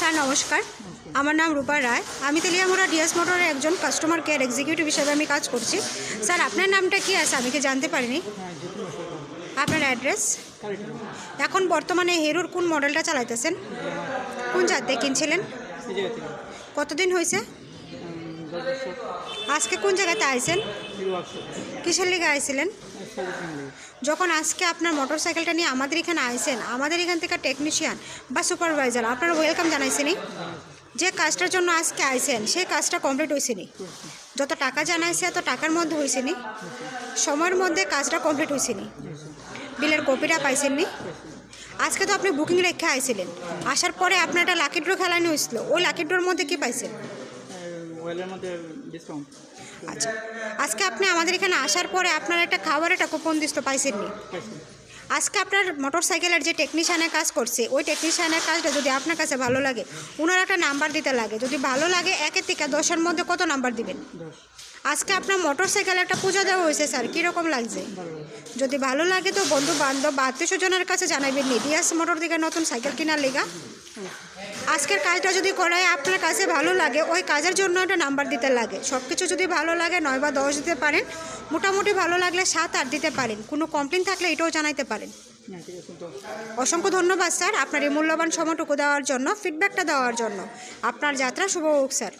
Sir নমস্কার, আমার নাম রূপা রায়। আমি তেলিয়ামুড়া ডিএস মোটরের একজন কাস্টমার কেয়ার এক্সিকিউটিভ হিসেবে আমি কাজ করছি। স্যার আপনার নামটা কি আছে আমি কি জানতে পারিনি? আপনার অ্যাড্রেস? এখন বর্তমানে হিরোর কোন মডেলটা চালাইতেছেন? কোন জাতে কিনছিলেন? কতদিন হয়েছে? আজকে কোন জায়গাতে আইছেন? কিসের লিগে আইছিলেন? যখন আজকে আপনার মোটর সাইকেলটা নিয়ে আমাদের এখানে আইছেন, আমাদের এখান থেকে টেকনিশিয়ান বা সুপারভাইজার আপনার ওয়েলকাম জানাইছেনি? যে কাজটার জন্য আজকে আইছেন সেই কাজটা কমপ্লিট হয়েছেনি? যত টাকা জানাইছে এত টাকার মধ্যে হয়েছেনি? সময়ের মধ্যে কাজটা কমপ্লিট হয়েছেনি? বিলের কপিটা পাইছেননি? আজকে তো আপনি বুকিং রেখে আইছিলেন, আসার পরে আপনার একটা লাকি ড্র খেলানো হয়েছিল, ওই লাকি ড্রোর মধ্যে কী পাইছেন? আচ্ছা, আজকে আপনি আমাদের এখানে আসার পরে আপনার একটা খাবারের একটা কুপন দিতে পাইছেননি? আজকে আপনার মোটর সাইকেলের যে টেকনিশিয়ানের কাজ করছে ওই টেকনিশিয়ানের কাজটা যদি আপনার কাছে ভালো লাগে, ওনার একটা নাম্বার দিতে লাগে। যদি ভালো লাগে 1 থেকে 10-এর মধ্যে কত নাম্বার দিবেন? আজকে আপনার মোটর সাইকেলে একটা পূজা দেওয়া হয়েছে স্যার, কীরকম লাগছে? যদি ভালো লাগে তো বন্ধু বান্ধব বা আত্মীয় স্বজনের কাছে জানাবেন নি ডিএস মোটর থেকে নতুন সাইকেল কেনার লেগা। আজকের কাজটা যদি করায় আপনার কাছে ভালো লাগে, ওই কাজের জন্য একটা নাম্বার দিতে লাগে। সব কিছু যদি ভালো লাগে 9 বা 10 দিতে পারেন, মোটামুটি ভালো লাগলে 7-8 দিতে পারেন। কোনো কমপ্লেন থাকলে এটাও জানাইতে পারেন। অসংখ্য ধন্যবাদ স্যার আপনার এই মূল্যবান সময়টুকু দেওয়ার জন্য, ফিডব্যাকটা দেওয়ার জন্য। আপনার যাত্রা শুভ হোক স্যার।